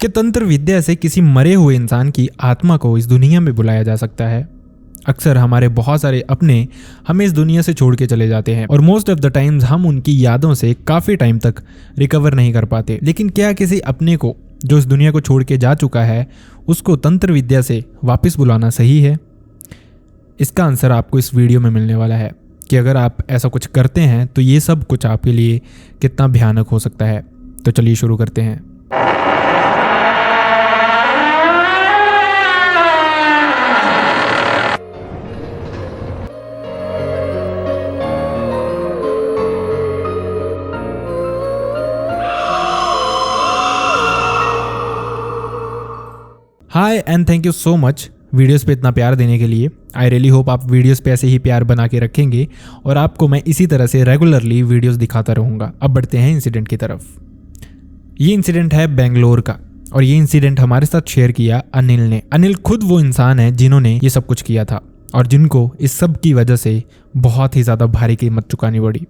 कि तंत्र विद्या से किसी मरे हुए इंसान की आत्मा को इस दुनिया में बुलाया जा सकता है। अक्सर हमारे बहुत सारे अपने हमें इस दुनिया से छोड़ के चले जाते हैं और मोस्ट ऑफ द टाइम्स हम उनकी यादों से काफ़ी टाइम तक रिकवर नहीं कर पाते। लेकिन क्या किसी अपने को जो इस दुनिया को छोड़ के जा चुका है उसको तंत्र विद्या से वापस बुलाना सही है? इसका आंसर आपको इस वीडियो में मिलने वाला है कि अगर आप ऐसा कुछ करते हैं तो ये सब कुछ आपके लिए कितना भयानक हो सकता है। तो चलिए शुरू करते हैं। Hi and thank you so much videos पे इतना प्यार देने के लिए। आई रियली होप आप वीडियोस पे ऐसे ही प्यार बना के रखेंगे और आपको मैं इसी तरह से रेगुलरली वीडियोस दिखाता रहूँगा। अब बढ़ते हैं इंसिडेंट की तरफ। ये इंसिडेंट है बेंगलोर का और ये इंसिडेंट हमारे साथ शेयर किया अनिल ने। अनिल खुद वो इंसान है जिन्होंने ये सब कुछ किया था और जिनको इस सब की वजह से बहुत ही ज़्यादा भारी कीमत चुकानी पड़ी।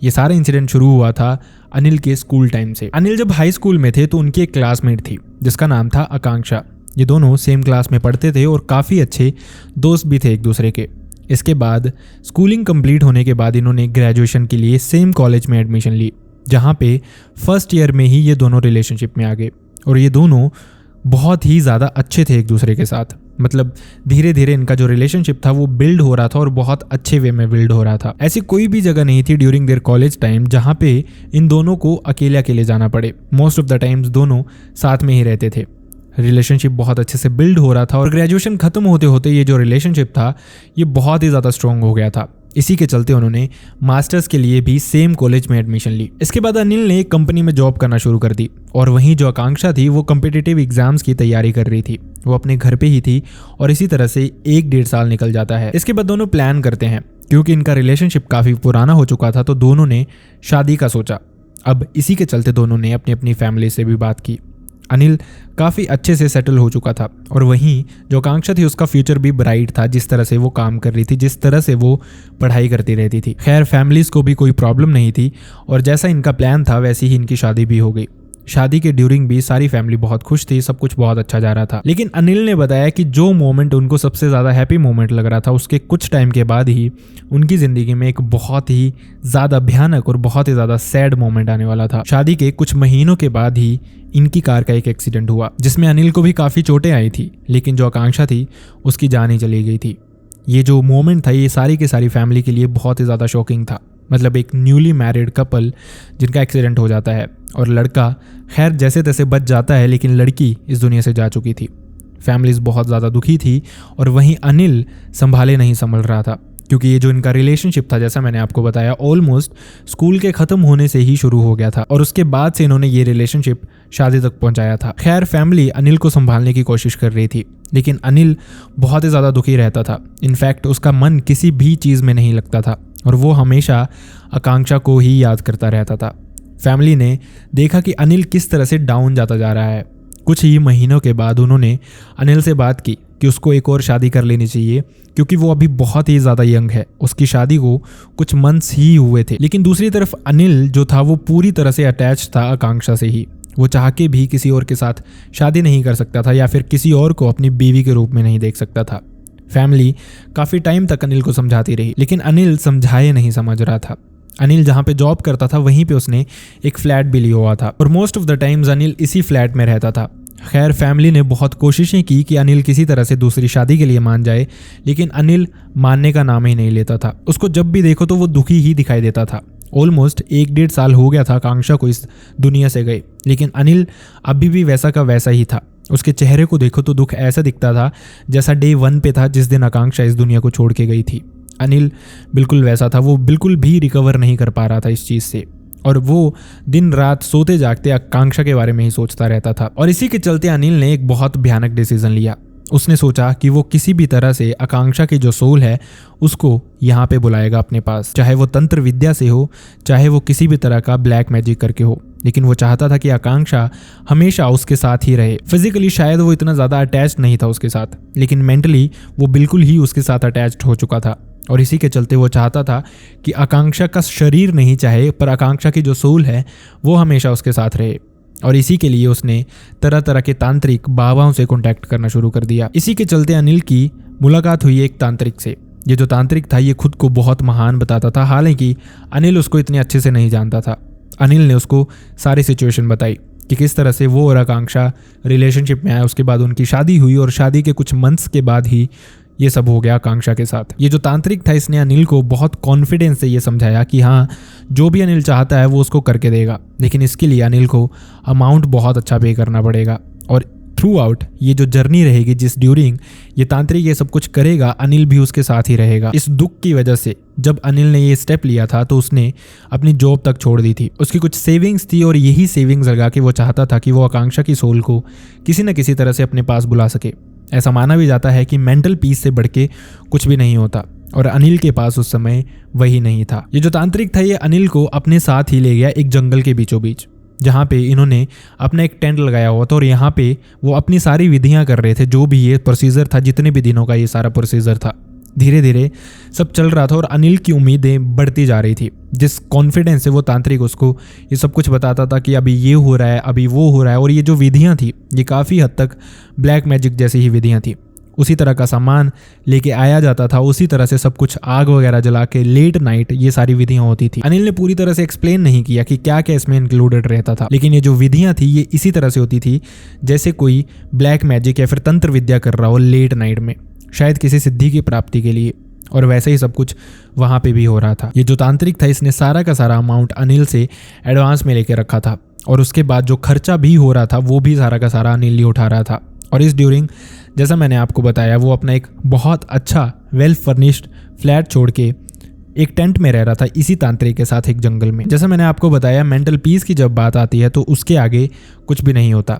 ये सारा इंसिडेंट शुरू हुआ था अनिल के स्कूल टाइम से। अनिल जब हाई स्कूल में थे तो उनकी एक क्लासमेट थी जिसका नाम था आकांक्षा। ये दोनों सेम क्लास में पढ़ते थे और काफ़ी अच्छे दोस्त भी थे एक दूसरे के। इसके बाद स्कूलिंग कंप्लीट होने के बाद इन्होंने ग्रेजुएशन के लिए सेम कॉलेज में एडमिशन ली, जहाँ पे फर्स्ट ईयर में ही ये दोनों रिलेशनशिप में आ गए और ये दोनों बहुत ही ज़्यादा अच्छे थे एक दूसरे के साथ। मतलब धीरे धीरे इनका जो रिलेशनशिप था वो बिल्ड हो रहा था और बहुत अच्छे वे में बिल्ड हो रहा था। ऐसी कोई भी जगह नहीं थी ड्यूरिंग देयर कॉलेज टाइम जहाँ पे इन दोनों को अकेले अकेले जाना पड़े। मोस्ट ऑफ द टाइम्स दोनों साथ में ही रहते थे। रिलेशनशिप बहुत अच्छे से बिल्ड हो रहा था और ग्रेजुएशन खत्म होते होते ये जो रिलेशनशिप था ये बहुत ही ज़्यादा स्ट्रॉन्ग हो गया था। इसी के चलते उन्होंने मास्टर्स के लिए भी सेम कॉलेज में एडमिशन ली। इसके बाद अनिल ने एक कंपनी में जॉब करना शुरू कर दी और वहीं जो आकांक्षा थी वो कॉम्पिटिटिव एग्जाम्स की तैयारी कर रही थी। वो अपने घर पे ही थी और इसी तरह से 1-1.5 साल निकल जाता है। इसके बाद दोनों प्लान करते हैं, क्योंकि इनका रिलेशनशिप काफ़ी पुराना हो चुका था तो दोनों ने शादी का सोचा। अब इसी के चलते दोनों ने अपनी अपनी फैमिली से भी बात की। अनिल काफ़ी अच्छे से सेटल हो चुका था और वहीं जो आकांक्षा थी उसका फ्यूचर भी ब्राइट था। जिस तरह से वो काम कर रही थी, जिस तरह से वो पढ़ाई करती रहती थी, खैर फैमिलीज़ को भी कोई प्रॉब्लम नहीं थी और जैसा इनका प्लान था वैसे ही इनकी शादी भी हो गई। शादी के ड्यूरिंग भी सारी फैमिली बहुत खुश थी, सब कुछ बहुत अच्छा जा रहा था। लेकिन अनिल ने बताया कि जो मोमेंट उनको सबसे ज़्यादा हैप्पी मोमेंट लग रहा था उसके कुछ टाइम के बाद ही उनकी ज़िंदगी में एक बहुत ही ज़्यादा भयानक और बहुत ही ज़्यादा सैड मोमेंट आने वाला था। शादी के कुछ महीनों के बाद ही इनकी कार का एक एक्सीडेंट हुआ जिसमें अनिल को भी काफ़ी चोटें आई थी, लेकिन जो आकांक्षा थी उसकी जान ही चली गई थी। ये जो मोमेंट था ये सारी की सारी फैमिली के लिए बहुत ही ज़्यादा शॉकिंग था। मतलब एक न्यूली मैरिड कपल जिनका एक्सीडेंट हो जाता है और लड़का खैर जैसे तैसे बच जाता है, लेकिन लड़की इस दुनिया से जा चुकी थी। फैमिलीज़ बहुत ज़्यादा दुखी थी और वहीं अनिल संभाले नहीं संभल रहा था, क्योंकि ये जो इनका रिलेशनशिप था जैसा मैंने आपको बताया ऑलमोस्ट स्कूल के ख़त्म होने से ही शुरू हो गया था और उसके बाद से इन्होंने ये रिलेशनशिप शादी तक पहुंचाया था। खैर फैमिली अनिल को संभालने की कोशिश कर रही थी, लेकिन अनिल बहुत ही ज़्यादा दुखी रहता था। इनफैक्ट उसका मन किसी भी चीज़ में नहीं लगता था और वो हमेशा आकांक्षा को ही याद करता रहता था। फैमिली ने देखा कि अनिल किस तरह से डाउन जाता जा रहा है। कुछ ही महीनों के बाद उन्होंने अनिल से बात की कि उसको एक और शादी कर लेनी चाहिए, क्योंकि वो अभी बहुत ही ज़्यादा यंग है। उसकी शादी को कुछ मंथ्स ही हुए थे। लेकिन दूसरी तरफ अनिल जो था वो पूरी तरह से अटैच था आकांक्षा से ही। वो चाह के भी किसी और के साथ शादी नहीं कर सकता था या फिर किसी और को अपनी बीवी के रूप में नहीं देख सकता था। फैमिली काफ़ी टाइम तक अनिल को समझाती रही, लेकिन अनिल समझाए नहीं समझ रहा था। अनिल जहाँ पे जॉब करता था वहीं पे उसने एक फ्लैट भी लिया हुआ था और most of the times Anil इसी फ्लैट में रहता था। खैर फैमिली ने बहुत कोशिशें की कि अनिल किसी तरह से दूसरी शादी के लिए मान जाए, लेकिन अनिल मानने का नाम ही नहीं लेता था। उसको जब भी देखो तो वो दुखी ही दिखाई देता था। ऑलमोस्ट 1-1.5 साल हो गया था आकांक्षा को इस दुनिया से गए, लेकिन अनिल अभी भी वैसा का वैसा ही था। उसके चेहरे को देखो तो दुख ऐसा दिखता था जैसा डे 1 पे था जिस दिन आकांक्षा इस दुनिया को छोड़ के गई थी। अनिल बिल्कुल वैसा था, वो बिल्कुल भी रिकवर नहीं कर पा रहा था इस चीज़ से और वो दिन रात सोते जागते आकांक्षा के बारे में ही सोचता रहता था। और इसी के चलते अनिल ने एक बहुत भयानक डिसीजन लिया। उसने सोचा कि वो किसी भी तरह से आकांक्षा की जो सोल है उसको यहाँ पे बुलाएगा अपने पास, चाहे वो तंत्र विद्या से हो, चाहे वो किसी भी तरह का ब्लैक मैजिक करके हो। लेकिन वो चाहता था कि आकांक्षा हमेशा उसके साथ ही रहे। फिजिकली शायद वो इतना ज़्यादा अटैच्ड नहीं था उसके साथ, लेकिन मेंटली वो बिल्कुल ही उसके साथ अटैच्ड हो चुका था। और इसी के चलते वो चाहता था कि आकांक्षा का शरीर नहीं चाहे, पर आकांक्षा की जो सोल है वो हमेशा उसके साथ रहे। और इसी के लिए उसने तरह तरह के तांत्रिक बाबाओं से कांटेक्ट करना शुरू कर दिया। इसी के चलते अनिल की मुलाकात हुई एक तांत्रिक से। ये जो तांत्रिक था ये खुद को बहुत महान बताता था, हालांकि अनिल उसको इतने अच्छे से नहीं जानता था। अनिल ने उसको सारी सिचुएशन बताई कि किस तरह से वो और आकांक्षा रिलेशनशिप में आया, उसके बाद उनकी शादी हुई और शादी के कुछ मंथ्स के बाद ही ये सब हो गया आकांक्षा के साथ। ये जो तांत्रिक था इसने अनिल को बहुत कॉन्फिडेंस से ये समझाया कि हाँ, जो भी अनिल चाहता है वो उसको करके देगा, लेकिन इसके लिए अनिल को अमाउंट बहुत अच्छा पे करना पड़ेगा। और थ्रू आउट ये जो जर्नी रहेगी, जिस ड्यूरिंग ये तांत्रिक ये सब कुछ करेगा, अनिल भी उसके साथ ही रहेगा। इस दुख की वजह से जब अनिल ने ये स्टेप लिया था तो उसने अपनी जॉब तक छोड़ दी थी। उसकी कुछ सेविंग्स थी और यही सेविंग्स लगा के वो चाहता था कि वो आकांक्षा की सोल को किसी न किसी तरह से अपने पास बुला सके। ऐसा माना भी जाता है कि मेंटल पीस से बढ़ के कुछ भी नहीं होता, और अनिल के पास उस समय वही नहीं था। ये जो तांत्रिक था ये अनिल को अपने साथ ही ले गया एक जंगल के बीचों बीच, जहाँ पे इन्होंने अपना एक टेंट लगाया हुआ था और यहाँ पे वो अपनी सारी विधियाँ कर रहे थे। जो भी ये प्रोसीजर था, जितने भी दिनों का ये सारा प्रोसीजर था, धीरे धीरे सब चल रहा था और अनिल की उम्मीदें बढ़ती जा रही थी। जिस कॉन्फिडेंस से वो तांत्रिक उसको ये सब कुछ बताता था कि अभी ये हो रहा है, अभी वो हो रहा है, और ये जो विधियाँ थी ये काफ़ी हद तक ब्लैक मैजिक जैसी ही विधियाँ थी। उसी तरह का सामान लेके आया जाता था, उसी तरह से सब कुछ आग वगैरह जला के लेट नाइट ये सारी विधियां होती थी। अनिल ने पूरी तरह से एक्सप्लेन नहीं किया कि क्या क्या इसमें इंक्लूडेड रहता था, लेकिन ये जो विधियां थी ये इसी तरह से होती थी जैसे कोई ब्लैक मैजिक या फिर तंत्र विद्या कर रहा हो लेट नाइट में, शायद किसी सिद्धि की प्राप्ति के लिए। और वैसे ही सब कुछ वहाँ पे भी हो रहा था। ये जो तांत्रिक था इसने सारा का सारा अमाउंट अनिल से एडवांस में लेके रखा था, और उसके बाद जो खर्चा भी हो रहा था वो भी सारा का सारा अनिल ही उठा रहा था। और इस ड्यूरिंग जैसा मैंने आपको बताया वो अपना एक बहुत अच्छा वेल फर्निश्ड फ्लैट छोड़ के एक टेंट में रह रहा था इसी तांत्रिक के साथ एक जंगल में। जैसा मैंने आपको बताया मेंटल पीस की जब बात आती है तो उसके आगे कुछ भी नहीं होता।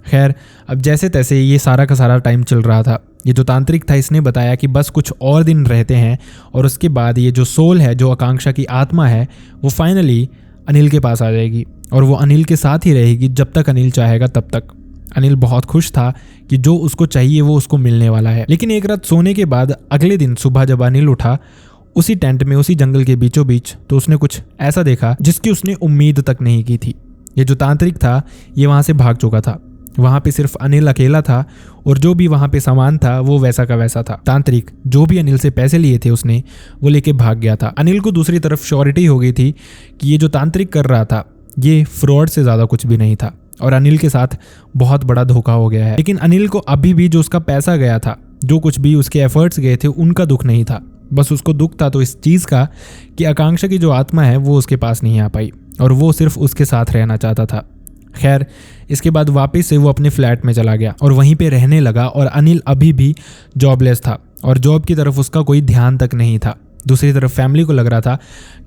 खैर, अब जैसे तैसे ये सारा का सारा टाइम चल रहा था। ये जो तांत्रिक था इसने बताया कि बस कुछ और दिन रहते हैं और उसके बाद ये जो सोल है, जो आकांक्षा की आत्मा है, वो फाइनली अनिल के पास आ जाएगी और वो अनिल के साथ ही रहेगी जब तक अनिल चाहेगा तब तक। अनिल बहुत खुश था कि जो उसको चाहिए वो उसको मिलने वाला है। लेकिन एक रात सोने के बाद अगले दिन सुबह जब अनिल उठा उसी टेंट में, उसी जंगल के बीचों बीच, तो उसने कुछ ऐसा देखा जिसकी उसने उम्मीद तक नहीं की थी। ये जो तांत्रिक था ये वहाँ से भाग चुका था। वहाँ पे सिर्फ अनिल अकेला था और जो भी वहाँ पे सामान था वो वैसा का वैसा था। तांत्रिक जो भी अनिल से पैसे लिए थे उसने वो लेके भाग गया था। अनिल को दूसरी तरफ श्योरिटी हो गई थी कि ये जो तांत्रिक कर रहा था ये फ्रॉड से ज़्यादा कुछ भी नहीं था और अनिल के साथ बहुत बड़ा धोखा हो गया है। लेकिन अनिल को अभी भी जो उसका पैसा गया था, जो कुछ भी उसके एफर्ट्स गए थे, उनका दुख नहीं था। बस उसको दुख था तो इस चीज़ का कि आकांक्षा की जो आत्मा है वो उसके पास नहीं आ पाई और वो सिर्फ उसके साथ रहना चाहता था। खैर, इसके बाद वापस से वो अपने फ्लैट में चला गया और वहीं पे रहने लगा और अनिल अभी भी जॉबलेस था और जॉब की तरफ उसका कोई ध्यान तक नहीं था। दूसरी तरफ फैमिली को लग रहा था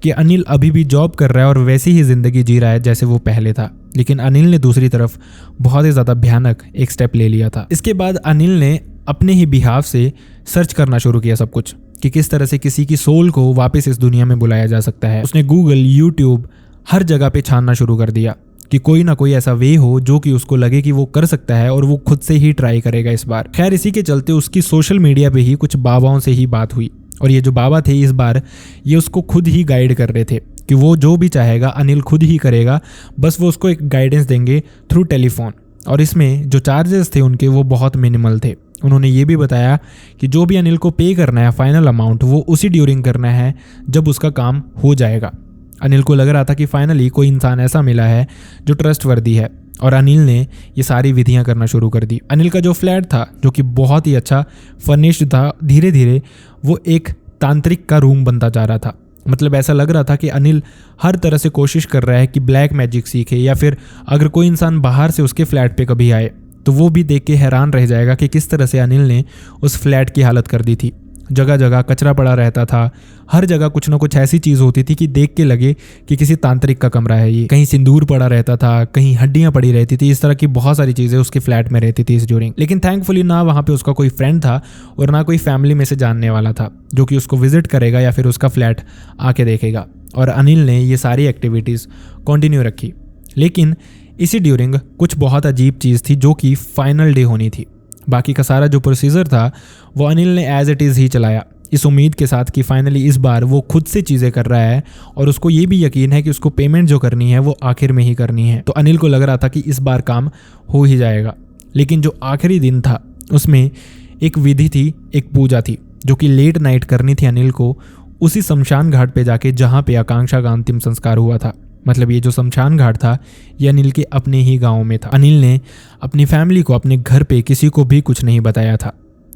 कि अनिल अभी भी जॉब कर रहा है और वैसी ही ज़िंदगी जी रहा है जैसे वो पहले था। लेकिन अनिल ने दूसरी तरफ बहुत ही ज़्यादा भयानक एक स्टेप ले लिया था। इसके बाद अनिल ने अपने ही बिहाफ से सर्च करना शुरू किया सब कुछ कि किस तरह से किसी की सोल को वापस इस दुनिया में बुलाया जा सकता है। उसने गूगल, यूट्यूब, हर जगह पे छानना शुरू कर दिया कि कोई ना कोई ऐसा वे हो जो कि उसको लगे कि वो कर सकता है और वो खुद से ही ट्राई करेगा इस बार। खैर, इसी के चलते उसकी सोशल मीडिया पे ही कुछ बाबाओं से ही बात हुई और ये जो बाबा थे इस बार ये उसको खुद ही गाइड कर रहे थे कि वो जो भी चाहेगा अनिल खुद ही करेगा, बस वो उसको एक गाइडेंस देंगे थ्रू टेलीफोन। और इसमें जो चार्जेस थे उनके वो बहुत मिनिमल थे। उन्होंने ये भी बताया कि जो भी अनिल को पे करना है फाइनल अमाउंट वो उसी ड्यूरिंग करना है जब उसका काम हो जाएगा। अनिल को लग रहा था कि फाइनली कोई इंसान ऐसा मिला है जो ट्रस्टवर्दी है और अनिल ने ये सारी विधियां करना शुरू कर दी। अनिल का जो फ्लैट था जो कि बहुत ही अच्छा फर्निश्ड था, धीरे धीरे वो एक तांत्रिक का रूम बनता जा रहा था। मतलब ऐसा लग रहा था कि अनिल हर तरह से कोशिश कर रहा है कि ब्लैक मैजिक सीखे या फिर अगर कोई इंसान बाहर से उसके फ्लैट पे कभी आए तो वो भी देख के हैरान रह जाएगा कि किस तरह से अनिल ने उस फ्लैट की हालत कर दी थी। जगह जगह कचरा पड़ा रहता था, हर जगह कुछ ना कुछ ऐसी चीज़ होती थी कि देख के लगे कि किसी तांत्रिक का कमरा है ये। कहीं सिंदूर पड़ा रहता था, कहीं हड्डियां पड़ी रहती थी, इस तरह की बहुत सारी चीज़ें उसके फ्लैट में रहती थी इस ड्यूरिंग। लेकिन थैंकफुली ना वहाँ पे उसका कोई फ्रेंड था और ना कोई फैमिली में से जानने वाला था जो कि उसको विजिट करेगा या फिर उसका फ्लैट आके देखेगा। और अनिल ने ये सारी एक्टिविटीज़ कंटिन्यू रखी। लेकिन इसी ड्यूरिंग कुछ बहुत अजीब चीज़ थी जो कि फाइनल डे होनी थी। बाकी का सारा जो प्रोसीजर था वो अनिल ने एज इट इज़ ही चलाया। इस उम्मीद के साथ कि फाइनली इस बार वो खुद से चीज़ें कर रहा है और उसको ये भी यकीन है कि उसको पेमेंट जो करनी है वो आखिर में ही करनी है। तो अनिल को लग रहा था कि इस बार काम हो ही जाएगा। लेकिन जो आखिरी दिन था उसमें एक विधि थी, एक पूजा थी जो कि लेट नाइट करनी थी अनिल को उसी शमशान घाट पे जाके जहाँ पे आकांक्षा का अंतिम संस्कार हुआ था। मतलब ये जो शमशान घाट था ये अनिल के अपने ही गाँव में था। अनिल ने अपनी फैमिली को अपने घर पे किसी को भी कुछ नहीं बताया था।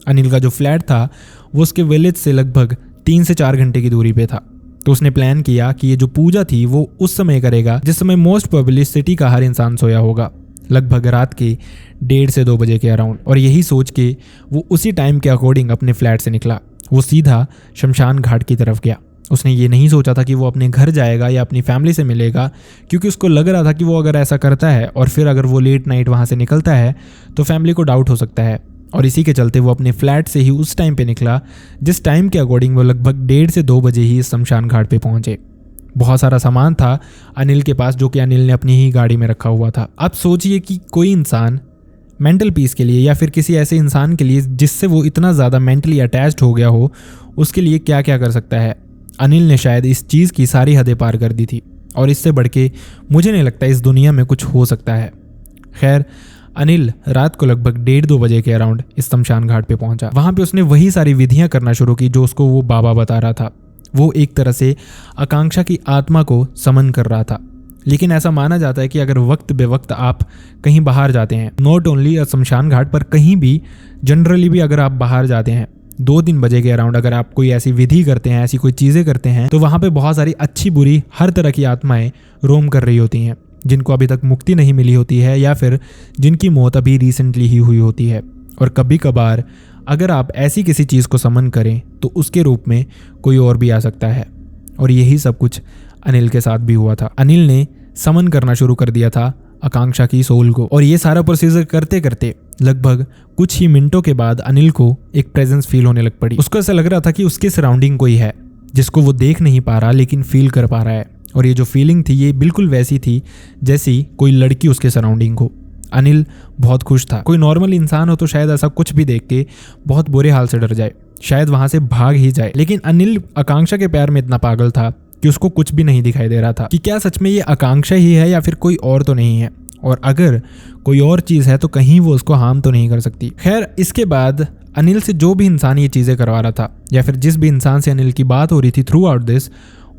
अनिल का जो फ्लैट था वो उसके विलेज से लगभग 3 से 4 घंटे की दूरी पे था। तो उसने प्लान किया कि ये जो पूजा थी वो उस समय करेगा जिस समय मोस्ट प्रोबेबली सिटी का हर इंसान सोया होगा, लगभग रात के 1:30 से 2 बजे के अराउंड। और यही सोच के वो उसी टाइम के अकॉर्डिंग अपने फ्लैट से निकला। वो सीधा शमशान घाट की तरफ गया। उसने ये नहीं सोचा था कि वो अपने घर जाएगा या अपनी फैमिली से मिलेगा, क्योंकि उसको लग रहा था कि वो अगर ऐसा करता है और फिर अगर वो लेट नाइट वहाँ से निकलता है तो फैमिली को डाउट हो सकता है। और इसी के चलते वो अपने फ्लैट से ही उस टाइम पे निकला जिस टाइम के अकॉर्डिंग वो लगभग 1:30 से 2 बजे ही शमशान घाट पे पहुंचे। बहुत सारा सामान था अनिल के पास जो कि अनिल ने अपनी ही गाड़ी में रखा हुआ था। अब सोचिए कि कोई इंसान मेंटल पीस के लिए या फिर किसी ऐसे इंसान के लिए जिससे वो इतना ज़्यादा मेंटली अटैच्ड हो गया हो, उसके लिए क्या क्या कर सकता है। अनिल ने शायद इस चीज़ की सारी हदें पार कर दी थी और इससे बढ़ के मुझे नहीं लगता इस दुनिया में कुछ हो सकता है। खैर, अनिल रात को लगभग 1:30-2 बजे के अराउंड इस शमशान घाट पे पहुंचा। वहाँ पे उसने वही सारी विधियां करना शुरू की जो उसको वो बाबा बता रहा था। वो एक तरह से आकांक्षा की आत्मा को समन कर रहा था। लेकिन ऐसा माना जाता है कि अगर वक्त बे वक्त आप कहीं बाहर जाते हैं, नॉट ओनली शमशान घाट पर, कहीं भी जनरली भी अगर आप बाहर जाते हैं 2-3 बजे के अराउंड, अगर आप कोई ऐसी विधि करते हैं, ऐसी कोई चीज़ें करते हैं, तो वहाँ पे बहुत सारी अच्छी बुरी हर तरह की आत्माएं रोम कर रही होती हैं जिनको अभी तक मुक्ति नहीं मिली होती है या फिर जिनकी मौत अभी रिसेंटली ही हुई होती है। और कभी कभार अगर आप ऐसी किसी चीज़ को समन करें तो उसके रूप में कोई और भी आ सकता है। और यही सब कुछ अनिल के साथ भी हुआ था। अनिल ने समन करना शुरू कर दिया था आकांक्षा की सोल को। और ये सारा प्रोसीजर करते करते लगभग कुछ ही मिनटों के बाद अनिल को एक प्रेजेंस फील होने लग पड़ी। उसको ऐसा लग रहा था कि उसके सराउंडिंग कोई है जिसको वो देख नहीं पा रहा लेकिन फील कर पा रहा है। और ये जो फीलिंग थी ये बिल्कुल वैसी थी जैसी कोई लड़की उसके सराउंडिंग हो। अनिल बहुत खुश था। कोई नॉर्मल इंसान हो तो शायद ऐसा कुछ भी देख के बहुत बुरे हाल से डर जाए, शायद वहां से भाग ही जाए। लेकिन अनिल आकांक्षा के प्यार में इतना पागल था कि उसको कुछ भी नहीं दिखाई दे रहा था कि क्या सच में ये आकांक्षा ही है या फिर कोई और तो नहीं है, और अगर कोई और चीज़ है तो कहीं वो उसको हार्म तो नहीं कर सकती। खैर, इसके बाद अनिल से जो भी इंसान ये चीज़ें करवा रहा था या फिर जिस भी इंसान से अनिल की बात हो रही थी थ्रू आउट दिस,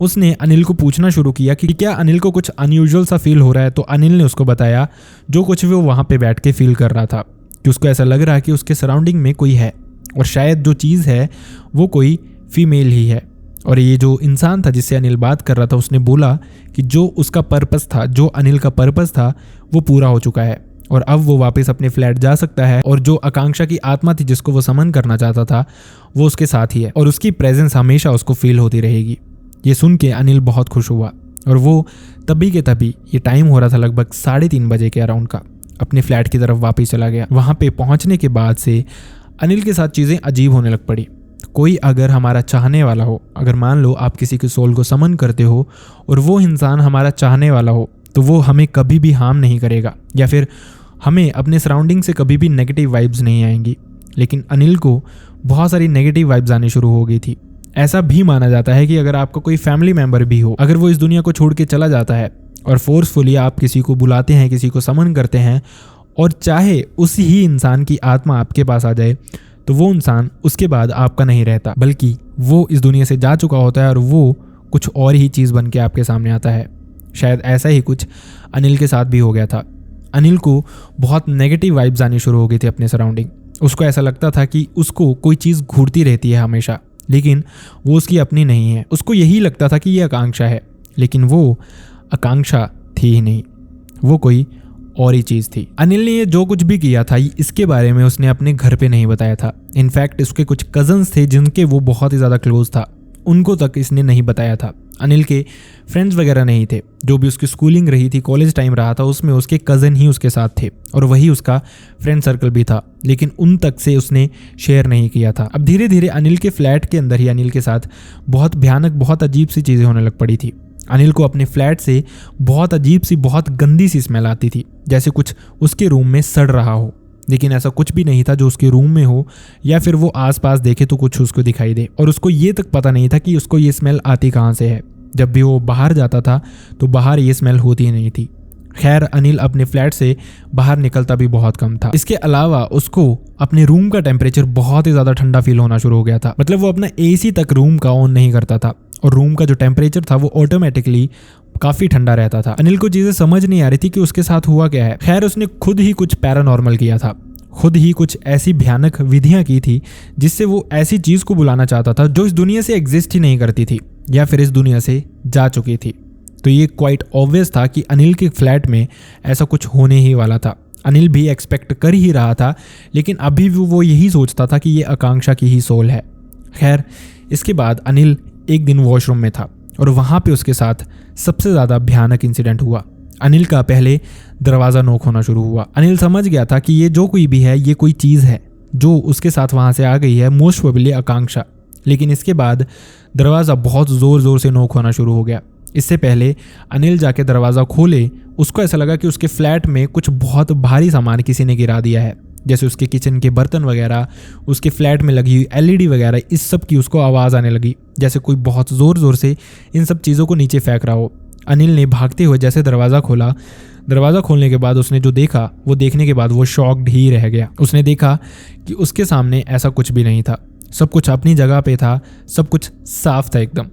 उसने अनिल को पूछना शुरू किया कि क्या अनिल को कुछ अनयूजुअल सा फील हो रहा है। तो अनिल ने उसको बताया जो कुछ भी वो वहाँ पे बैठ के फील कर रहा था, कि उसको ऐसा लग रहा है कि उसके सराउंडिंग में कोई है और शायद जो चीज़ है वो कोई फीमेल ही है। और ये जो इंसान था जिससे अनिल बात कर रहा था उसने बोला कि जो उसका पर्पस था, जो अनिल का पर्पस था वो पूरा हो चुका है और अब वो वापस अपने फ्लैट जा सकता है। और जो आकांक्षा की आत्मा थी जिसको वो समन करना चाहता था वो उसके साथ ही है और उसकी प्रेजेंस हमेशा उसको फील होती रहेगी। ये सुन के अनिल बहुत खुश हुआ और वो तभी के तभी, ये टाइम हो रहा था लगभग 3:30 बजे के अराउंड का, अपने फ्लैट की तरफ वापस चला गया। वहाँ पे पहुँचने के बाद से अनिल के साथ चीज़ें अजीब होने लग पड़ी। कोई अगर हमारा चाहने वाला हो, अगर मान लो आप किसी की सोल को समन करते हो और वो इंसान हमारा चाहने वाला हो, तो वो हमें कभी भी हार्म नहीं करेगा या फिर हमें अपने सराउंडिंग से कभी भी नेगेटिव वाइब्स नहीं आएंगी। लेकिन अनिल को बहुत सारी नेगेटिव वाइब्स आनी शुरू हो गई थी। ऐसा भी माना जाता है कि अगर आपका कोई फैमिली मेम्बर भी हो, अगर वो इस दुनिया को छोड़ के चला जाता है और फोर्सफुली आप किसी को बुलाते हैं, किसी को समन करते हैं और चाहे उसी ही इंसान की आत्मा आपके पास आ जाए, तो वो इंसान उसके बाद आपका नहीं रहता, बल्कि वो इस दुनिया से जा चुका होता है और वो कुछ और ही चीज़ बन के आपके सामने आता है। शायद ऐसा ही कुछ अनिल के साथ भी हो गया था। अनिल को बहुत नेगेटिव वाइब्स आनी शुरू हो गई थी अपने सराउंडिंग। उसको ऐसा लगता था कि उसको कोई चीज़ घूरती रहती है हमेशा, लेकिन वो उसकी अपनी नहीं है। उसको यही लगता था कि ये आकांक्षा है, लेकिन वो आकांक्षा थी ही नहीं, वो कोई और ही चीज़ थी। अनिल ने ये जो कुछ भी किया था इसके बारे में उसने अपने घर पे नहीं बताया था। इनफैक्ट उसके कुछ कजन्स थे जिनके वो बहुत ही ज़्यादा क्लोज था, उनको तक इसने नहीं बताया था। अनिल के फ्रेंड्स वगैरह नहीं थे। जो भी उसकी स्कूलिंग रही थी, कॉलेज टाइम रहा था, उसमें उसके कज़न ही उसके साथ थे और वही उसका फ्रेंड सर्कल भी था, लेकिन उन तक से उसने शेयर नहीं किया था। अब धीरे धीरे अनिल के फ्लैट के अंदर ही अनिल के साथ बहुत भयानक, बहुत अजीब सी चीज़ें होने लग पड़ी थी। अनिल को अपने फ्लैट से बहुत अजीब सी, बहुत गंदी सी स्मेल आती थी, जैसे कुछ उसके रूम में सड़ रहा हो। लेकिन ऐसा कुछ भी नहीं था जो उसके रूम में हो या फिर वो आसपास देखे तो कुछ उसको दिखाई दे। और उसको ये तक पता नहीं था कि उसको ये स्मेल आती कहाँ से है। जब भी वो बाहर जाता था तो बाहर ये स्मेल होती ही नहीं थी। खैर, अनिल अपने फ्लैट से बाहर निकलता भी बहुत कम था। इसके अलावा उसको अपने रूम का टेम्परेचर बहुत ही ज़्यादा ठंडा फील होना शुरू हो गया था। मतलब वो अपना एसी तक रूम का ऑन नहीं करता था और रूम का जो टेम्परेचर था वो ऑटोमेटिकली काफ़ी ठंडा रहता था। अनिल को चीज़ें समझ नहीं आ रही थी कि उसके साथ हुआ क्या है। खैर, उसने खुद ही कुछ पैरानॉर्मल किया था, खुद ही कुछ ऐसी भयानक विधियां की थी जिससे वो ऐसी चीज़ को बुलाना चाहता था जो इस दुनिया से एग्जिस्ट ही नहीं करती थी या फिर इस दुनिया से जा चुकी थी। तो ये क्वाइट ऑब्वियस था कि अनिल के फ्लैट में ऐसा कुछ होने ही वाला था। अनिल भी एक्सपेक्ट कर ही रहा था, लेकिन अभी भी वो यही सोचता था कि ये आकांक्षा की ही सोल है। खैर, इसके बाद अनिल एक दिन वॉशरूम में था और वहाँ पे उसके साथ सबसे ज़्यादा भयानक इंसिडेंट हुआ। अनिल का पहले दरवाज़ा नॉक होना शुरू हुआ। अनिल समझ गया था कि ये जो कोई भी है ये कोई चीज़ है जो उसके साथ वहाँ से आ गई है, मोस्ट प्रोबेबली आकांक्षा। लेकिन इसके बाद दरवाज़ा बहुत ज़ोर ज़ोर से नॉक होना शुरू हो गया। इससे पहले अनिल जाके दरवाज़ा खोले, उसको ऐसा लगा कि उसके फ्लैट में कुछ बहुत भारी सामान किसी ने गिरा दिया है, जैसे उसके किचन के बर्तन वगैरह, उसके फ्लैट में लगी हुई एलईडी वगैरह, इस सब की उसको आवाज़ आने लगी, जैसे कोई बहुत ज़ोर ज़ोर से इन सब चीज़ों को नीचे फेंक रहा हो। अनिल ने भागते हुए जैसे दरवाज़ा खोला, दरवाज़ा खोलने के बाद उसने जो देखा वो देखने के बाद वो शॉक्ड ही रह गया। उसने देखा कि उसके सामने ऐसा कुछ भी नहीं था, सब कुछ अपनी जगह पे था, सब कुछ साफ था एकदम।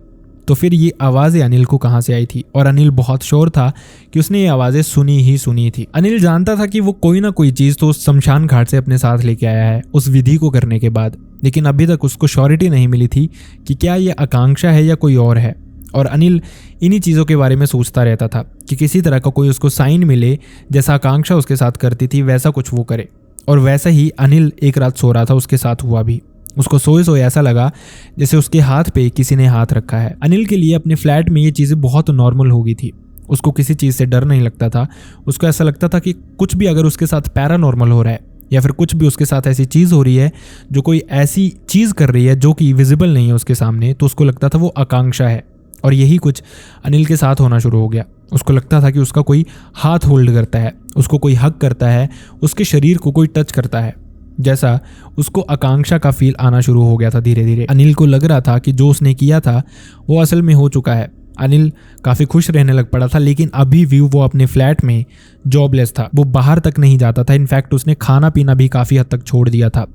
तो फिर ये आवाज़ें अनिल को कहाँ से आई थी? और अनिल बहुत श्योर था कि उसने ये आवाज़ें सुनी ही सुनी थी। अनिल जानता था कि वो कोई ना कोई चीज़ तो शमशान घाट से अपने साथ लेके आया है उस विधि को करने के बाद, लेकिन अभी तक उसको श्योरिटी नहीं मिली थी कि क्या ये आकांक्षा है या कोई और है। और अनिल इन्हीं चीज़ों के बारे में सोचता रहता था कि किसी तरह का कोई उसको साइन मिले, जैसा आकांक्षा उसके साथ करती थी वैसा कुछ वो करे। और वैसा ही अनिल एक रात सो रहा था, उसके साथ हुआ भी। उसको सोए सोए ऐसा लगा जैसे उसके हाथ पे किसी ने हाथ रखा है। अनिल के लिए अपने फ्लैट में ये चीज़ें बहुत नॉर्मल हो गई थी। उसको किसी चीज़ से डर नहीं लगता था। उसको ऐसा लगता था कि कुछ भी अगर उसके साथ पैरानॉर्मल हो रहा है या फिर कुछ भी उसके साथ ऐसी चीज़ हो रही है जो कोई ऐसी चीज़ कर रही है जो कि विजिबल नहीं है उसके सामने, तो उसको लगता था वो आकांक्षा है। और यही कुछ अनिल के साथ होना शुरू हो गया। उसको लगता था कि उसका कोई हाथ होल्ड करता है, उसको कोई हक करता है, उसके शरीर को कोई टच करता है, जैसा उसको आकांक्षा का फील आना शुरू हो गया था धीरे धीरे। अनिल को लग रहा था कि जो उसने किया था वो असल में हो चुका है। अनिल काफ़ी खुश रहने लग पड़ा था, लेकिन अभी भी वो अपने फ्लैट में जॉबलेस था। वो बाहर तक नहीं जाता था। इनफैक्ट उसने खाना पीना भी काफ़ी हद तक छोड़ दिया था।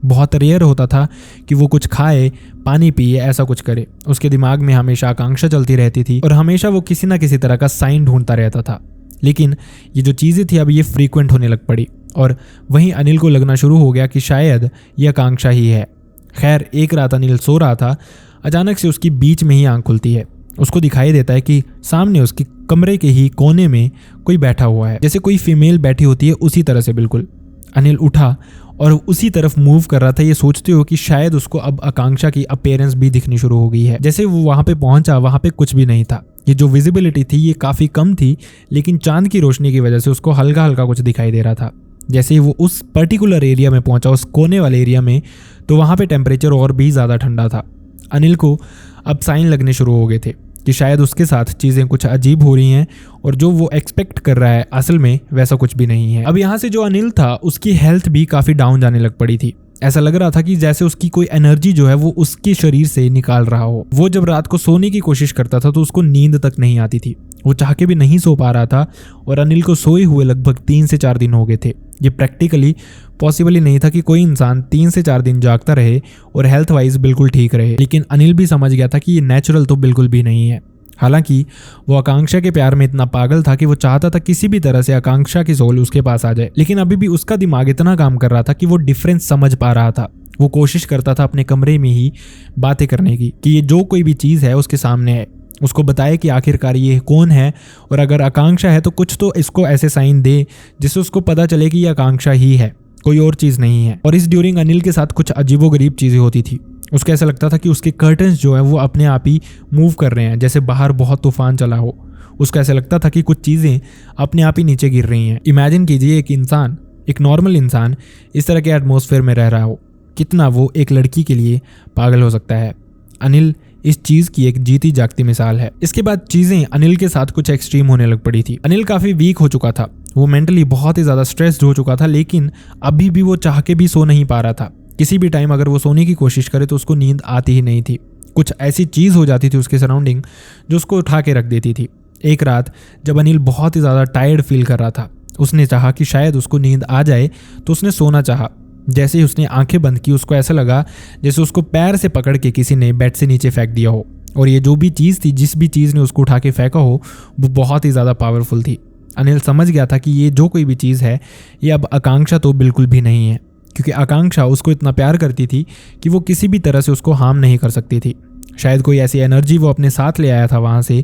बहुत रेयर होता था कि वो कुछ खाए, पानी पिए, ऐसा कुछ करे। उसके दिमाग में हमेशा आकांक्षा चलती रहती थी और हमेशा वो किसी ना किसी तरह का साइन ढूंढता रहता था। लेकिन ये जो चीज़ें थी अब ये फ्रीक्वेंट होने लग पड़ी और वहीं अनिल को लगना शुरू हो गया कि शायद ये आकांक्षा ही है। खैर, एक रात अनिल सो रहा था, अचानक से उसकी बीच में ही आंख खुलती है। उसको दिखाई देता है कि सामने उसके कमरे के ही कोने में कोई बैठा हुआ है, जैसे कोई फीमेल बैठी होती है उसी तरह से बिल्कुल। अनिल उठा और उसी तरफ मूव कर रहा था, ये सोचते हो कि शायद उसको अब आकांक्षा की अपीयरेंस भी दिखनी शुरू हो गई है। जैसे वो वहाँ पे पहुंचा, वहाँ पे कुछ भी नहीं था। ये जो विजिबिलिटी थी ये काफ़ी कम थी, लेकिन चांद की रोशनी की वजह से उसको हल्का हल्का कुछ दिखाई दे रहा था। जैसे ही वो उस पर्टिकुलर एरिया में पहुंचा, उस कोने वाले एरिया में, तो वहाँ पे टेम्परेचर और भी ज़्यादा ठंडा था। अनिल को अब साइन लगने शुरू हो गए थे कि शायद उसके साथ चीज़ें कुछ अजीब हो रही हैं और जो वो एक्सपेक्ट कर रहा है असल में वैसा कुछ भी नहीं है। अब यहाँ से जो अनिल था उसकी हेल्थ भी काफ़ी डाउन जाने लग पड़ी थी। ऐसा लग रहा था कि जैसे उसकी कोई एनर्जी जो है वो उसके शरीर से निकाल रहा हो। वो जब रात को सोने की कोशिश करता था तो उसको नींद तक नहीं आती थी। वो चाह के भी नहीं सो पा रहा था और अनिल को सोए हुए लगभग 3 से 4 दिन हो गए थे। ये प्रैक्टिकली पॉसिबल ही नहीं था कि कोई इंसान 3 से 4 दिन जागता रहे और हेल्थ वाइज बिल्कुल ठीक रहे। लेकिन अनिल भी समझ गया था कि ये नेचुरल तो बिल्कुल भी नहीं है। हालांकि वो आकांक्षा के प्यार में इतना पागल था कि वो चाहता था किसी भी तरह से आकांक्षा की सोल उसके पास आ जाए, लेकिन अभी भी उसका दिमाग इतना काम कर रहा था कि वो डिफरेंस समझ पा रहा था। वो कोशिश करता था अपने कमरे में ही बातें करने की कि ये जो कोई भी चीज़ है उसके सामने है, उसको बताए कि आखिरकार ये कौन है और अगर आकांक्षा है तो कुछ तो इसको ऐसे साइन दे जिससे उसको पता चले कि ये आकांक्षा ही है, कोई और चीज़ नहीं है। और इस ड्यूरिंग अनिल के साथ कुछ अजीबोगरीब चीज़ें होती थी। उसको ऐसा लगता था कि उसके कर्टन्स जो है वो अपने आप ही मूव कर रहे हैं, जैसे बाहर बहुत तूफान चला हो। उसको ऐसा लगता था कि कुछ चीज़ें अपने आप ही नीचे गिर रही हैं। इमेजिन कीजिए एक इंसान, एक नॉर्मल इंसान इस तरह के एटमॉस्फेयर में रह रहा हो, कितना वो एक लड़की के लिए पागल हो सकता है। अनिल इस चीज की एक जीती जागती मिसाल है। इसके बाद चीजें अनिल के साथ कुछ एक्सट्रीम होने लग पड़ी थी। अनिल काफी वीक हो चुका था, वो मेंटली बहुत ही ज्यादा स्ट्रेस्ड हो चुका था, लेकिन अभी भी वो चाह के भी सो नहीं पा रहा था। किसी भी टाइम अगर वो सोने की कोशिश करे तो उसको नींद आती ही नहीं थी। कुछ ऐसी चीज हो जाती थी उसके सराउंडिंग जो उसको उठा के रख देती थी। एक रात जब अनिल बहुत ही ज्यादा टायर्ड फील कर रहा था, उसने चाहा कि शायद उसको नींद आ जाए, तो उसने सोना चाहा। जैसे ही उसने आंखें बंद की, उसको ऐसा लगा जैसे उसको पैर से पकड़ के किसी ने बेड से नीचे फेंक दिया हो, और ये जो भी चीज़ थी, जिस भी चीज़ ने उसको उठा के फेंका हो, वो बहुत ही ज़्यादा पावरफुल थी। अनिल समझ गया था कि ये जो कोई भी चीज़ है, ये अब आकांक्षा तो बिल्कुल भी नहीं है, क्योंकि आकांक्षा उसको इतना प्यार करती थी कि वो किसी भी तरह से उसको हार्म नहीं कर सकती थी। शायद कोई ऐसी एनर्जी वो अपने साथ ले आया था वहाँ से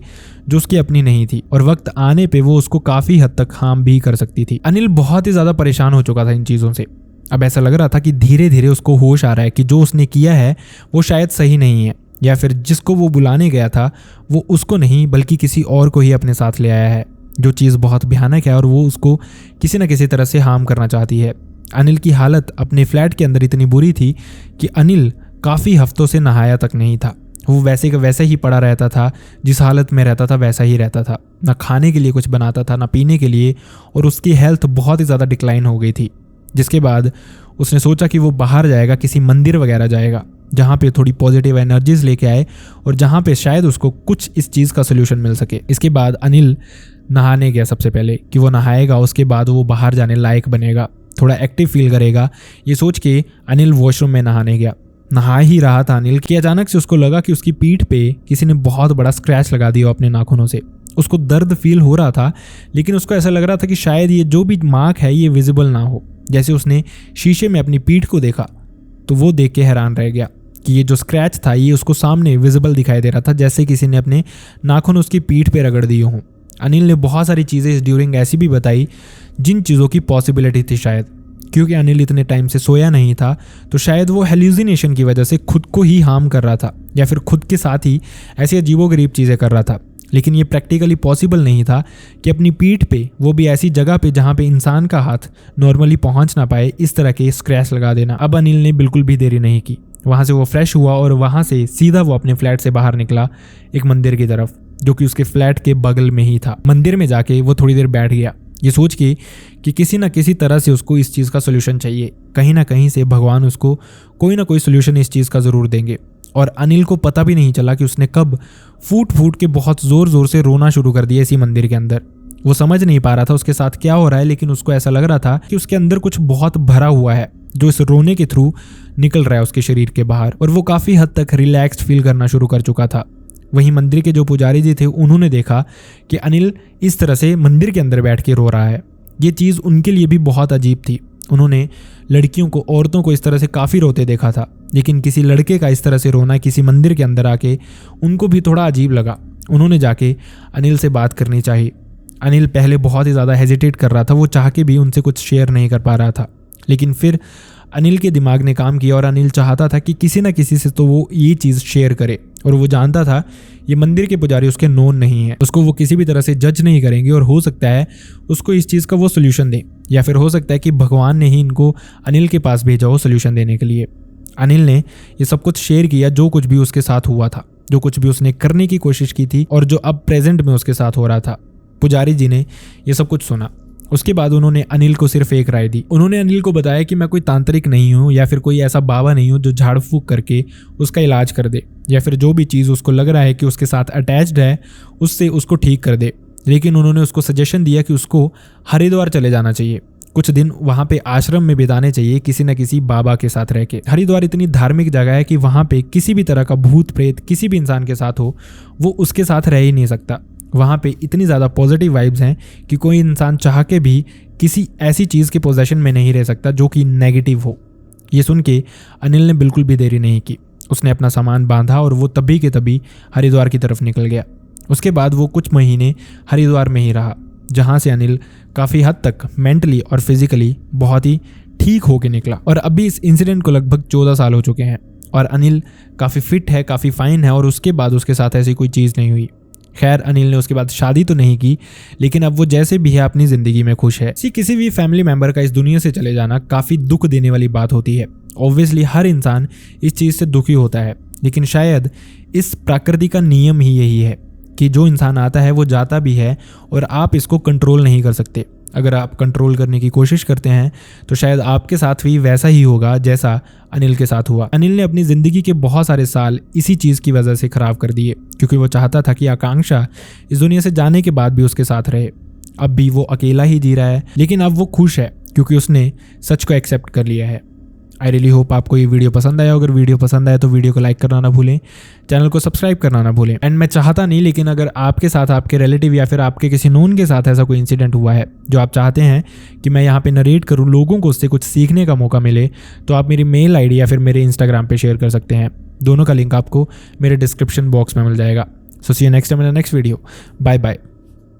जो उसकी अपनी नहीं थी, और वक्त आने पे वो उसको काफ़ी हद तक हार्म भी कर सकती थी। अनिल बहुत ही ज़्यादा परेशान हो चुका था इन चीज़ों से। अब ऐसा लग रहा था कि धीरे धीरे उसको होश आ रहा है कि जो उसने किया है वो शायद सही नहीं है, या फिर जिसको वो बुलाने गया था वो उसको नहीं बल्कि किसी और को ही अपने साथ ले आया है, जो चीज़ बहुत भयानक है और वो उसको किसी न किसी तरह से हार्म करना चाहती है। अनिल की हालत अपने फ्लैट के अंदर इतनी बुरी थी कि अनिल काफ़ी हफ्तों से नहाया तक नहीं था। वो वैसे का वैसे ही पड़ा रहता था, जिस हालत में रहता था वैसा ही रहता था। ना खाने के लिए कुछ बनाता था, ना पीने के लिए, और उसकी हेल्थ बहुत ही ज़्यादा डिक्लाइन हो गई थी। जिसके बाद उसने सोचा कि वो बाहर जाएगा, किसी मंदिर वगैरह जाएगा, जहाँ पे थोड़ी पॉजिटिव एनर्जीज लेके आए और जहाँ पे शायद उसको कुछ इस चीज़ का सोल्यूशन मिल सके। इसके बाद अनिल नहाने गया सबसे पहले, कि वो नहाएगा, उसके बाद वो बाहर जाने लायक बनेगा, थोड़ा एक्टिव फील करेगा। ये सोच के अनिल वॉशरूम में नहाने गया। नहा ही रहा था अनिल कि अचानक से उसको लगा कि उसकी पीठ पे किसी ने बहुत बड़ा स्क्रैच लगा दिया अपने नाखूनों से। उसको दर्द फील हो रहा था, लेकिन उसको ऐसा लग रहा था कि शायद ये जो भी मार्क है ये विजिबल ना हो। जैसे उसने शीशे में अपनी पीठ को देखा तो वो देख के हैरान रह गया कि ये जो स्क्रैच था ये उसको सामने विजिबल दिखाई दे रहा था, जैसे किसी ने अपने नाखून उसकी पीठ पे रगड़ दिए हों। अनिल ने बहुत सारी चीज़ें इस ड्यूरिंग ऐसी भी बताई जिन चीज़ों की पॉसिबिलिटी थी, शायद क्योंकि अनिल इतने टाइम से सोया नहीं था तो शायद वो हेल्यूसिनेशन की वजह से खुद को ही हार्म कर रहा था, या फिर खुद के साथ ही ऐसी अजीबोगरीब चीज़ें कर रहा था। लेकिन ये प्रैक्टिकली पॉसिबल नहीं था कि अपनी पीठ पे, वो भी ऐसी जगह पे जहाँ पे इंसान का हाथ नॉर्मली पहुँच ना पाए, इस तरह के स्क्रैच लगा देना। अब अनिल ने बिल्कुल भी देरी नहीं की, वहाँ से वो फ्रेश हुआ और वहाँ से सीधा वो अपने फ्लैट से बाहर निकला एक मंदिर की तरफ, जो कि उसके फ्लैट के बगल में ही था। मंदिर में जाके वो थोड़ी देर बैठ गया, ये सोच के कि किसी न किसी तरह से उसको इस चीज़ का सोल्यूशन चाहिए। कहीं ना कहीं से भगवान उसको कोई ना कोई सोल्यूशन इस चीज़ का ज़रूर देंगे। और अनिल को पता भी नहीं चला कि उसने कब फूट फूट के बहुत ज़ोर ज़ोर से रोना शुरू कर दिया इसी मंदिर के अंदर। वो समझ नहीं पा रहा था उसके साथ क्या हो रहा है, लेकिन उसको ऐसा लग रहा था कि उसके अंदर कुछ बहुत भरा हुआ है जो इस रोने के थ्रू निकल रहा है उसके शरीर के बाहर, और वो काफ़ी हद तक रिलैक्स्ड फील करना शुरू कर चुका था। वहीं मंदिर के जो पुजारी जी थे उन्होंने देखा कि अनिल इस तरह से मंदिर के अंदर बैठ के रो रहा है। ये चीज़ उनके लिए भी बहुत अजीब थी। उन्होंने लड़कियों को, औरतों को इस तरह से काफ़ी रोते देखा था, लेकिन किसी लड़के का इस तरह से रोना किसी मंदिर के अंदर आके उनको भी थोड़ा अजीब लगा। उन्होंने जाके अनिल से बात करनी चाहिए। अनिल पहले बहुत ही ज़्यादा हेजिटेट कर रहा था, वो चाह के भी उनसे कुछ शेयर नहीं कर पा रहा था, लेकिन फिर अनिल के दिमाग ने काम किया और अनिल चाहता था कि किसी न किसी से तो वो ये चीज़ शेयर करे। और वो जानता था ये मंदिर के पुजारी उसके नोन नहीं है, उसको वो किसी भी तरह से जज नहीं करेंगे, और हो सकता है उसको इस चीज़ का वो सोल्यूशन दे, या फिर हो सकता है कि भगवान ने ही इनको अनिल के पास भेजा हो सोल्यूशन देने के लिए। अनिल ने ये सब कुछ शेयर किया, जो कुछ भी उसके साथ हुआ था, जो कुछ भी उसने करने की कोशिश की थी और जो अब प्रेजेंट में उसके साथ हो रहा था। पुजारी जी ने ये सब कुछ सुना। उसके बाद उन्होंने अनिल को सिर्फ एक राय दी। उन्होंने अनिल को बताया कि मैं कोई तांत्रिक नहीं हूँ, या फिर कोई ऐसा बाबा नहीं हूँ जो झाड़ फूक करके उसका इलाज कर दे, या फिर जो भी चीज़ उसको लग रहा है कि उसके साथ अटैच्ड है उससे उसको ठीक कर दे। लेकिन उन्होंने उसको सजेशन दिया कि उसको हरिद्वार चले जाना चाहिए, कुछ दिन वहाँ पे आश्रम में बिताने चाहिए किसी न किसी बाबा के साथ रह के। हरिद्वार इतनी धार्मिक जगह है कि वहाँ पे किसी भी तरह का भूत प्रेत किसी भी इंसान के साथ हो वो उसके साथ रह ही नहीं सकता। वहाँ पे इतनी ज़्यादा पॉजिटिव वाइब्स हैं कि कोई इंसान चाह के भी किसी ऐसी चीज़ के पोजेशन में नहीं रह सकता जो कि नेगेटिव हो। ये सुन के अनिल ने बिल्कुल भी देरी नहीं की, उसने अपना सामान बांधा और वो तभी के तभी हरिद्वार की तरफ निकल गया। उसके बाद वो कुछ महीने हरिद्वार में ही रहा, जहाँ से अनिल काफ़ी हद तक मेंटली और फिजिकली बहुत ही ठीक होके निकला। और अभी इस इंसिडेंट को लगभग 14 साल हो चुके हैं और अनिल काफ़ी फिट है, काफ़ी फाइन है, और उसके बाद उसके साथ ऐसी कोई चीज़ नहीं हुई। खैर अनिल ने उसके बाद शादी तो नहीं की, लेकिन अब वो जैसे भी है अपनी ज़िंदगी में खुश है। किसी भी फैमिली मेम्बर का इस दुनिया से चले जाना काफ़ी दुख देने वाली बात होती है। ऑब्वियसली हर इंसान इस चीज़ से दुखी होता है, लेकिन शायद इस प्रकृति का नियम ही यही है कि जो इंसान आता है वो जाता भी है और आप इसको कंट्रोल नहीं कर सकते। अगर आप कंट्रोल करने की कोशिश करते हैं तो शायद आपके साथ भी वैसा ही होगा जैसा अनिल के साथ हुआ। अनिल ने अपनी ज़िंदगी के बहुत सारे साल इसी चीज़ की वजह से ख़राब कर दिए, क्योंकि वो चाहता था कि आकांक्षा इस दुनिया से जाने के बाद भी उसके साथ रहे। अब भी वो अकेला ही जी रहा है, लेकिन अब वो खुश है क्योंकि उसने सच को एक्सेप्ट कर लिया है। आई रियली होप आपको ये वीडियो पसंद आया। अगर वीडियो पसंद आया तो वीडियो को लाइक करना ना भूलें, चैनल को सब्सक्राइब करना ना भूलें। एंड मैं चाहता नहीं, लेकिन अगर आपके साथ, आपके रिलेटिव या फिर आपके किसी नोन के साथ ऐसा कोई इंसिडेंट हुआ है जो आप चाहते हैं कि मैं यहाँ पे नरेट करूँ, लोगों को उससे कुछ सीखने का मौका मिले, तो आप मेरी मेल आईडी या फिर मेरे इंस्टाग्राम पे शेयर कर सकते हैं। दोनों का लिंक आपको मेरे डिस्क्रिप्शन बॉक्स में मिल जाएगा। So see you next time in the next video. Bye bye.